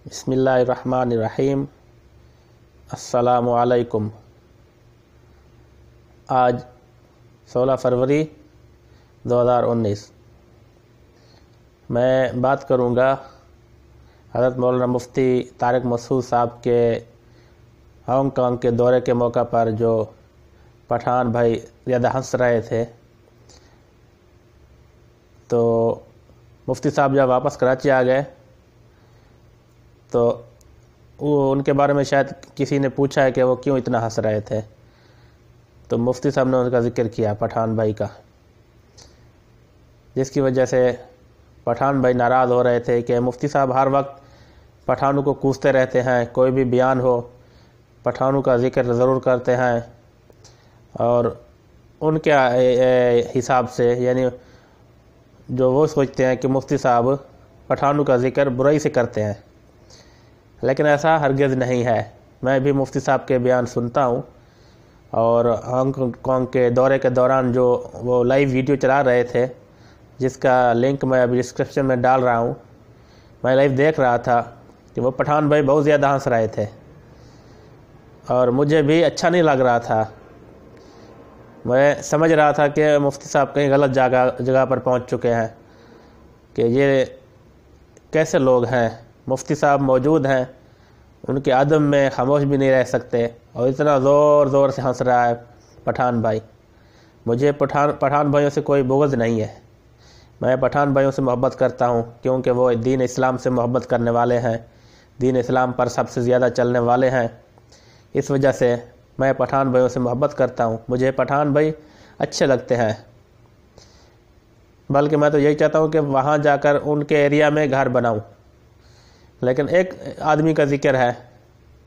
बिस्मिल्लाहिर्रहमानिर्रहीम। अस्सलामु अलैकुम। आज 16 फरवरी 2019 मैं बात करूँगा हज़रत मौलाना मुफ्ती तारिक मसूद साहब के हांगकांग के दौरे के मौका पर जो पठान भाई ज़्यादा हंस रहे थे। तो मुफ्ती साहब जब वापस कराची आ गए तो वो उनके बारे में शायद किसी ने पूछा है कि वो क्यों इतना हंस रहे थे, तो मुफ्ती साहब ने उनका ज़िक्र किया पठान भाई का, जिसकी वजह से पठान भाई नाराज़ हो रहे थे कि मुफ्ती साहब हर वक्त पठानों को कोसते रहते हैं, कोई भी बयान हो पठानों का ज़िक्र ज़रूर करते हैं और उनके हिसाब से यानी जो वो सोचते हैं कि मुफ्ती साहब पठानों का ज़िक्र बुराई से करते हैं, लेकिन ऐसा हरगिज़ नहीं है। मैं भी मुफ्ती साहब के बयान सुनता हूँ और हांगकांग के दौरे के दौरान जो वो लाइव वीडियो चला रहे थे, जिसका लिंक मैं अभी डिस्क्रिप्शन में डाल रहा हूँ, मैं लाइव देख रहा था कि वो पठान भाई बहुत ज़्यादा हंस रहे थे और मुझे भी अच्छा नहीं लग रहा था। मैं समझ रहा था कि मुफ्ती साहब कहीं गलत जगह पर पहुंच चुके हैं कि ये कैसे लोग हैं। मुफ्ती साहब मौजूद हैं, उनके अदब में खामोश भी नहीं रह सकते और इतना ज़ोर से हंस रहा है पठान भाई। मुझे पठान भाइयों से कोई बुग़्ज़ नहीं है, मैं पठान भाइयों से मोहब्बत करता हूँ क्योंकि वो दीन इस्लाम से मोहब्बत करने वाले हैं, दीन इस्लाम पर सबसे ज़्यादा चलने वाले हैं। इस वजह से मैं पठान भाइयों से मोहब्बत करता हूँ, मुझे पठान भाई अच्छे लगते हैं। बल्कि मैं तो यही चाहता हूँ कि वहाँ जाकर उनके एरिया में घर बनाऊँ। लेकिन एक आदमी का ज़िक्र है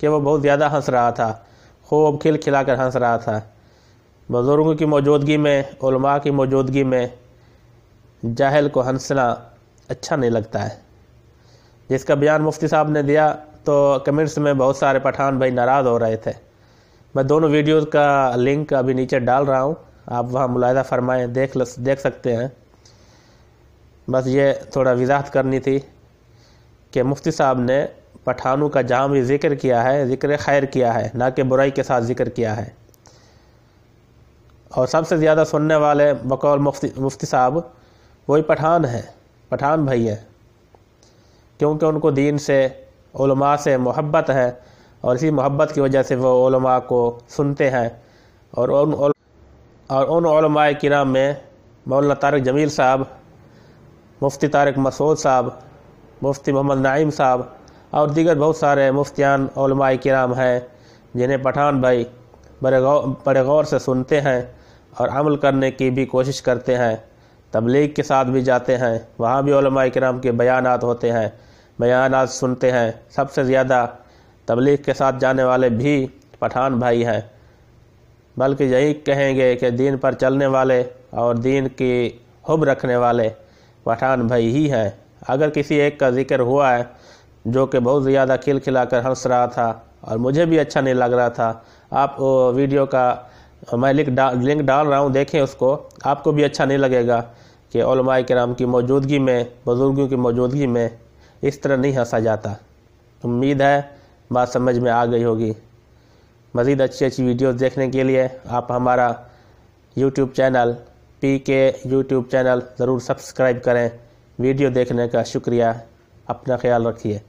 कि वो बहुत ज़्यादा हंस रहा था, खूब खिलखिलाकर हंस रहा था। बुज़ुर्गों की मौजूदगी में, उलमा की मौजूदगी में जाहिल को हंसना अच्छा नहीं लगता है। जिसका बयान मुफ्ती साहब ने दिया तो कमेंट्स में बहुत सारे पठान भाई नाराज़ हो रहे थे। मैं दोनों वीडियोस का लिंक अभी नीचे डाल रहा हूँ, आप वहाँ मुलाहिज़ा फरमाएँ, देख सकते हैं। बस ये थोड़ा वज़ाहत करनी थी कि मुफ्ती साहब ने पठानों का जहाँ भी ज़िक्र किया है, ज़िक्र खैर किया है, ना कि बुराई के साथ ज़िक्र किया है। और सबसे ज़्यादा सुनने वाले बकौल मुफ्ती साहब वही पठान हैं, पठान भाई हैं, क्योंकि उनको दीन से, उलमा से मोहब्बत है और इसी मोहब्बत की वजह से वो उलमा को सुनते हैं। और उन उलमाए किराम में मौलाना तारिक जमील साहब, मुफ्ती तारिक मसूद साहब, मुफ्ती मोहम्मद नाइम साहब और दीगर बहुत सारे मुफ्तियान उलमाए किराम हैं जिन्हें पठान भाई बड़े गौर से सुनते हैं और अमल करने की भी कोशिश करते हैं। तबलीग के साथ भी जाते हैं, वहाँ भी उलमाए किराम के बयानात होते हैं, बयानात सुनते हैं। सबसे ज़्यादा तबलीग के साथ जाने वाले भी पठान भाई हैं। बल्कि यही कहेंगे कि दीन पर चलने वाले और दीन की हुब रखने वाले पठान भाई ही हैं। अगर किसी एक का ज़िक्र हुआ है जो कि बहुत ज़्यादा खिलखिलाकर हंस रहा था और मुझे भी अच्छा नहीं लग रहा था, आप वो वीडियो का मैं लिंक डाल रहा हूँ, देखें उसको, आपको भी अच्छा नहीं लगेगा कि उलमाए किराम की मौजूदगी में, बुज़ुर्गों की मौजूदगी में इस तरह नहीं हंसा जाता। उम्मीद है बात समझ में आ गई होगी। मज़ीद अच्छी वीडियोस देखने के लिए आप हमारा YouTube channel PK YouTube channel ज़रूर सब्सक्राइब करें। वीडियो देखने का शुक्रिया, अपना ख्याल रखिए।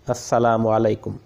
अस्सलामु अलैकुम।